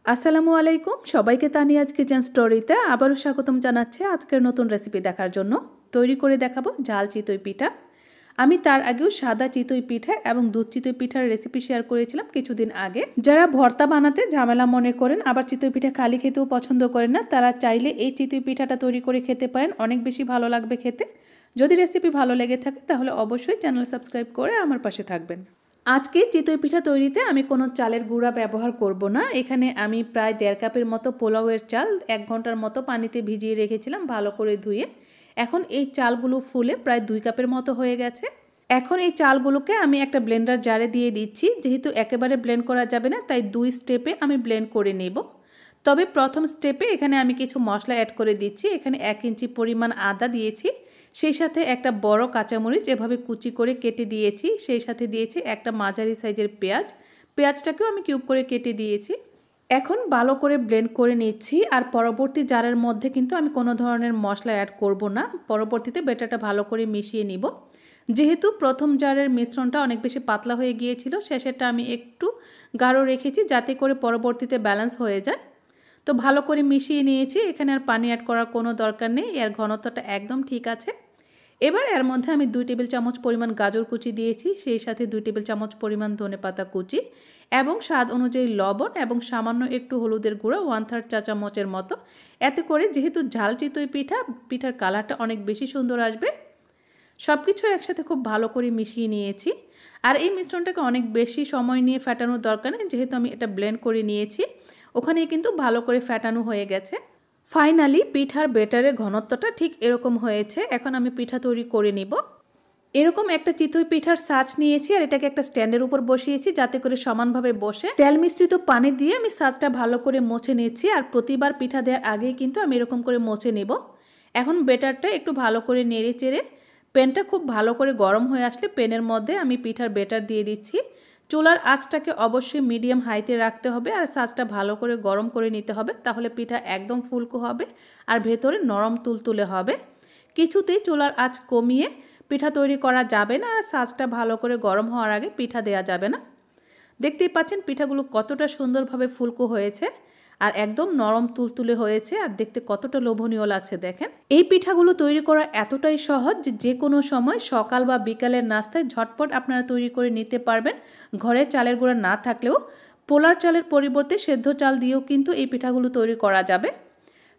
আসসালামু আলাইকুম সবাইকে তানিয়াজ কিচেন স্টোরিতে আবারও স্বাগতম জানাচ্ছি আজকের নতুন রেসিপি দেখার জন্য। তৈরি করে দেখাবো ঝাল চিতই পিঠা। আমি তার আগেও সাদা চিতই পিঠা এবং দুধ চিতই পিঠার রেসিপি শেয়ার করেছিলাম কিছুদিন আগে। যারা ভর্তা বানাতে ঝামেলা মনে করেন আবার চিতই পিঠা খালি খেতেও পছন্দ করেন না, তারা চাইলে এই চিতই পিঠাটা তৈরি করে খেতে পারেন, অনেক বেশি ভালো লাগবে খেতে। যদি রেসিপি ভালো লেগে থাকে তাহলে অবশ্যই চ্যানেল সাবস্ক্রাইব করে আমার পাশে থাকবেন। আজকে চিতই পিঠা তৈরিতে আমি কোনো চালের গুঁড়া ব্যবহার করব না। এখানে আমি প্রায় 1.5 কাপের মতো পোলাওয়ের চাল 1 ঘন্টার মতো পানিতে ভিজিয়ে রেখেছিলাম ভালো করে ধুয়ে। এখন এই চালগুলো ফুলে প্রায় 2 কাপের মতো হয়ে গেছে। এখন এই চালগুলোকে আমি একটা ব্লেন্ডার জারে দিয়ে দিচ্ছি। যেহেতু একেবারে ব্লেন্ড করা যাবে না, তাই 2 স্টেপে আমি ব্লেন্ড করে নেব। তবে প্রথম স্টেপে এখানে আমি কিছু মশলা অ্যাড করে দিচ্ছি। এখানে 1 ইঞ্চি পরিমাণ আদা দিয়েছি, সেই সাথে একটা বড় কাঁচামরিচ এভাবে কুচি করে কেটে দিয়েছি, সেই সাথে দিয়েছি একটা মাঝারি সাইজের পেঁয়াজটাকেও আমি কিউব করে কেটে দিয়েছি। এখন ভালো করে ব্লেন্ড করে নিচ্ছি। আর পরবর্তী জারের মধ্যে কিন্তু আমি কোনো ধরনের মশলা অ্যাড করব না, পরবর্তীতে ব্যাটারটা ভালো করে মিশিয়ে নিব। যেহেতু প্রথম জারের মিশ্রণটা অনেক বেশি পাতলা হয়ে গিয়েছিল, শেষেরটা আমি একটু গাঢ় রেখেছি যাতে করে পরবর্তীতে ব্যালেন্স হয়ে যায়। তো ভালো করে মিশিয়ে নিয়েছি, এখানে আর পানি অ্যাড করার কোনো দরকার নেই, এর ঘনত্বটা একদম ঠিক আছে। এবার এর মধ্যে আমি 2 টেবিল চামচ পরিমাণ গাজর কুচি দিয়েছি, সেই সাথে 2 টেবিল চামচ পরিমাণ ধনেপাতা কুচি এবং স্বাদ অনুযায়ী লবণ এবং সামান্য একটু হলুদের গুঁড়ো 1/3 চা চামচের মতো। এতে করে যেহেতু ঝাল চিতই পিঠার কালারটা অনেক বেশি সুন্দর আসবে। সব কিছু একসাথে খুব ভালো করে মিশিয়ে নিয়েছি। আর এই মিশ্রণটাকে অনেক বেশি সময় নিয়ে ফেটানোর দরকার নেই, যেহেতু আমি এটা ব্লেন্ড করে নিয়েছি, ওখানেই কিন্তু ভালো করে ফেটানো হয়ে গেছে। ফাইনালি পিঠার ব্যাটারের ঘনত্বটা ঠিক এরকম হয়েছে। এখন আমি পিঠা তৈরি করে নিব। এরকম একটা চিতই পিঠার সাজ নিয়েছি আর এটাকে একটা স্ট্যান্ডের উপর বসিয়েছি যাতে করে সমানভাবে বসে। তেল মিশ্রিত পানি দিয়ে আমি সাজটা ভালো করে মুছে নিচ্ছি, আর প্রতিবার পিঠা দেওয়ার আগেই কিন্তু আমি এরকম করে মুছে নেব। এখন ব্যাটারটা একটু ভালো করে নেড়ে চেড়ে প্যানটা খুব ভালো করে গরম হয়ে আসলে প্যানের মধ্যে আমি পিঠার ব্যাটার দিয়ে দিচ্ছি। চুলার আঁচটাকে অবশ্যই মিডিয়াম হাইতে রাখতে হবে আর সাজটা ভালো করে গরম করে নিতে হবে, তাহলে পিঠা একদম ফুলকো হবে আর ভেতরে নরম তুলতুলে হবে। কিছুতেই চুলার আঁচ কমিয়ে পিঠা তৈরি করা যাবে না, আর সাজটা ভালো করে গরম হওয়ার আগে পিঠা দেওয়া যাবে না। দেখতেই পাচ্ছেন পিঠাগুলো কতটা সুন্দরভাবে ফুলকো হয়েছে আর একদম নরম তুলতুলে হয়েছে, আর দেখতে কতটা লোভনীয় লাগছে দেখেন। এই পিঠাগুলো তৈরি করা এতটাই সহজ যে কোনো সময় সকাল বা বিকালের নাস্তায় ঝটপট আপনারা তৈরি করে নিতে পারবেন। ঘরে চালের গুঁড়া না থাকলেও পোলার চালের পরিবর্তে সেদ্ধ চাল দিয়েও কিন্তু এই পিঠাগুলো তৈরি করা যাবে।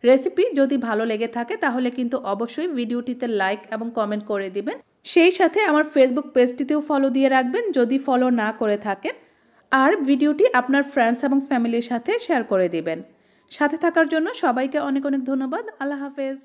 রেসিপি যদি ভালো লেগে থাকে তাহলে কিন্তু অবশ্যই ভিডিওটিতে লাইক এবং কমেন্ট করে দিবেন। সেই সাথে আমার ফেসবুক পেজটিতেও ফলো দিয়ে রাখবেন যদি ফলো না করে থাকেন। আর ভিডিওটি আপনার ফ্রেন্ডস এবং ফ্যামিলির সাথে শেয়ার করে দিবেন। সাথে থাকার জন্য সবাইকে অনেক অনেক ধন্যবাদ। আল্লাহ হাফেজ।